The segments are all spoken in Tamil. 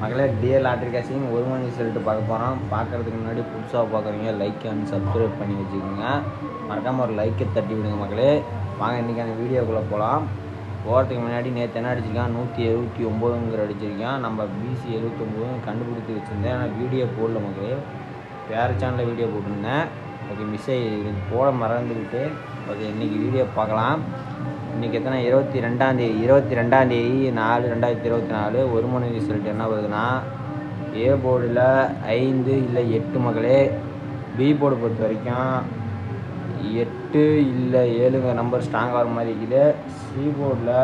மகளே டிஎல் லாட்டரி கேஷிங் ஒரு மணி ரிசல்ட்டு பார்க்க போகிறோம். பார்க்குறதுக்கு முன்னாடி புதுசாக பார்க்குறீங்க லைக் அண்ட் சப்ஸ்கிரைப் பண்ணி வச்சுக்கோங்க. மறக்காமல் ஒரு லைக்கை தட்டி விடுங்க மகளே. வாங்க இன்றைக்கான வீடியோக்குள்ளே போகலாம். போகிறதுக்கு முன்னாடி நேற்று என்ன அடிச்சிருக்கான், 179 அடிச்சிருக்கான். நம்ம பிசி 79 கண்டுபிடிச்சி வச்சுருந்தேன். ஆனால் வீடியோ போடல மகளே, வேறு சேனலில் வீடியோ போட்டிருந்தேன். ஓகே, மிஸ் ஆகி போட மறந்துக்கிட்டு. ஓகே, இன்றைக்கி வீடியோ பார்க்கலாம். இன்றைக்கி எத்தனை, 22ஆந்தேதி 4/2024 ஒரு மணி ரிசல்ட் என்ன வருதுன்னா, ஏ போர்டில் 5 இல்லை 8 மகளே. பி போர்டு பொறுத்த வரைக்கும் 8 இல்லை 7 நம்பர் ஸ்ட்ராங் ஆகிற மாதிரி இருக்குது. சி போர்டில்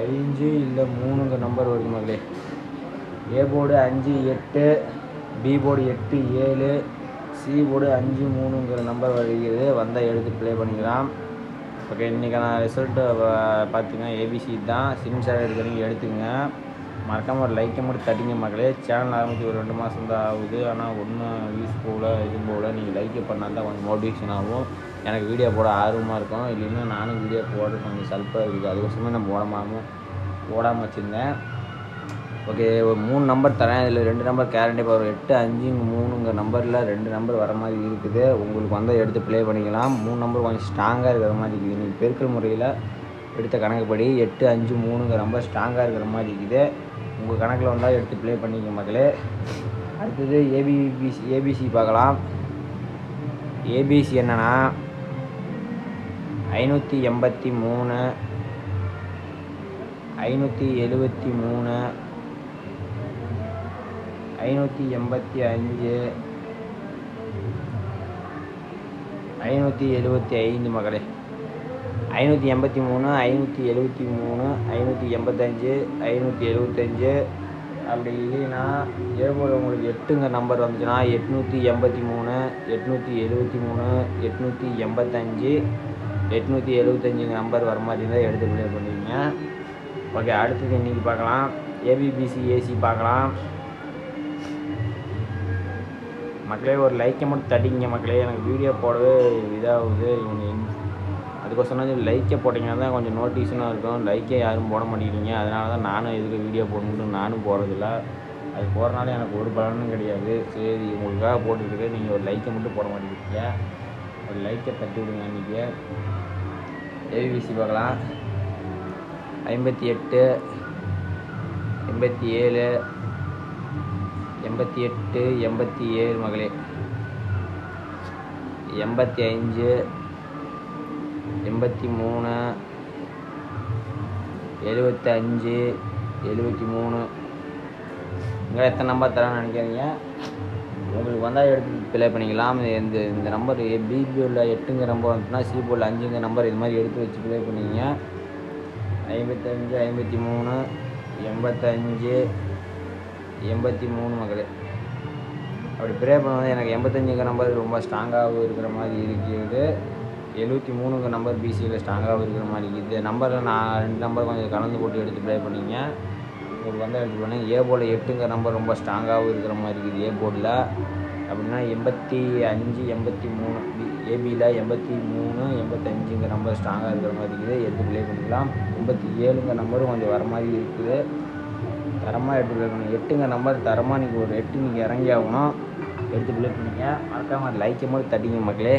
5 இல்லை 3 நம்பர் வருது மகளே. A board 5 8, B board 8 7, C board 5 3 number வருகிறது. வந்தால் எடுத்து ப்ளே பண்ணிக்கலாம். ஓகே, இன்றைக்கான ரிசல்ட்டு பார்த்துங்க. ஏபிசி தான். சின்சார் எடுக்கிறீங்க எடுத்துங்க. மறக்காமல் ஒரு லைக்கை மட்டும் தட்டிங்க மகளே. சேனல் ஆரம்பித்து ஒரு 2 மாதம் தான் ஆகுது. ஆனால் ஒன்றும் வியூஸ் போகல, இது போகல. நீங்கள் லைக்கை பண்ணால் தான் கொஞ்சம் மோட்டிவேஷன் ஆகும். எனக்கு வீடியோ போட ஆர்வமாக இருக்கும். இல்லைன்னா நானும் வீடியோ போட கொஞ்சம் சல்ப்பாக இருக்குது. அதுக்கோசமே நான் போடாமல் வச்சுருந்தேன். ஓகே, ஒரு 3 நம்பர் தரேன். இதில் 2 நம்பர் கேரண்டி பவர் 8 5 3 நம்பரில் 2 நம்பர் வர மாதிரி இருக்குது. உங்களுக்கு வந்து எடுத்து ப்ளே பண்ணிக்கலாம். 3 நம்பர் கொஞ்சம் ஸ்ட்ராங்காக இருக்கிற மாதிரி இருக்குது. நீங்கள் பெருக்கல் முறையில் எடுத்த கணக்குப்படி 8 5 3 நம்பர் ஸ்ட்ராங்காக இருக்கிற மாதிரி இருக்குது. உங்கள் கணக்கில் வந்தால் எடுத்து ப்ளே பண்ணிக்க மக்களே. அடுத்தது ஏபிசி பார்க்கலாம். ஏபிசி என்னென்னா 583 573 585 575 மகளே. 583 573 585 575. அப்படி இல்லைன்னா ஏபோல் உங்களுக்கு 8 நம்பர் வந்துச்சுன்னா 883 873 885 875 நம்பர் வர மாதிரி இருந்தால் எடுத்து ப்ளே பண்ணுவீங்க. ஓகே, அடுத்தது இன்றைக்கி பார்க்கலாம். ஏபிபிசி ஏசி பார்க்கலாம் மக்களே. ஒரு லைக்கை மட்டும் தட்டிங்க மக்களே. எனக்கு வீடியோ போடவே இதாகுது. அதுக்கோசரம் லைக்கை போட்டிங்கன்னா தான் கொஞ்சம் நோட்டிஃபிகேஷனாக இருக்கும். லைக்கே யாரும் போட மாட்டேங்கிறீங்க. அதனால தான் நானும் இதுக்கு வீடியோ போடணுன்னு நானும் போடுறதில்ல. அது போடுறனால எனக்கு ஒரு பலனும் கிடையாது. சரி, உங்களுக்காக போட்டுருக்கு. நீங்கள் ஒரு லைக்கை மட்டும் போட மாட்டேங்கிறீங்க. ஒரு லைக்கை தட்டி விடுங்க. இன்றைக்கி ஏபிசி பார்க்கலாம். 58 87 88 87 மகளே. 85 83 75 73. இங்கே எத்தனை நம்பர் தரேன்னு நினைக்கிறீங்க? உங்களுக்கு வந்தால் எடுத்து ப்ளே பண்ணிக்கலாம். இந்த நம்பர் பி போர்டில் 8 நம்பர் வந்துச்சுன்னா சி போர்டில் 5 நம்பர் இது மாதிரி எடுத்து வச்சு ப்ளே பண்ணிங்க. 55 53 85 83 மகளே. அப்படி ப்ரே பண்ணுவது எனக்கு 85 நம்பர் ரொம்ப ஸ்ட்ராங்காகவும் இருக்கிற மாதிரி இருக்கிறது. 73 நம்பர் பிசியில் ஸ்ட்ராங்காகவும் இருக்கிற மாதிரி இருக்குது. நம்பரில் நான் 2 நம்பர் கொஞ்சம் கலந்து போட்டு எடுத்து ப்ளே பண்ணிங்க. உங்களுக்கு வந்து எடுத்து பண்ணுங்க. ஏ போர்டில் 8 நம்பர் ரொம்ப ஸ்ட்ராங்காகவும் இருக்கிற மாதிரி இருக்குது. ஏ போர்டில் அப்படின்னா 85 83. ஏபியில் 83 85 நம்பர் ஸ்ட்ராங்காக இருக்கிற மாதிரி இருக்குது. எடுத்து ப்ளே பண்ணிக்கலாம். 87 நம்பரும் கொஞ்சம் வர மாதிரி இருக்குது. தரமாக எடுத்து ப்ளே பண்ணுங்க. 8 நம்பர் தரமாக நீங்கள் ஒரு 8 நீங்கள் இறங்கி ஆகணும். எடுத்து ப்ளே பண்ணிங்க. மறக்காமல் லைக்கை மட்டும் தட்டிங்க மக்களே.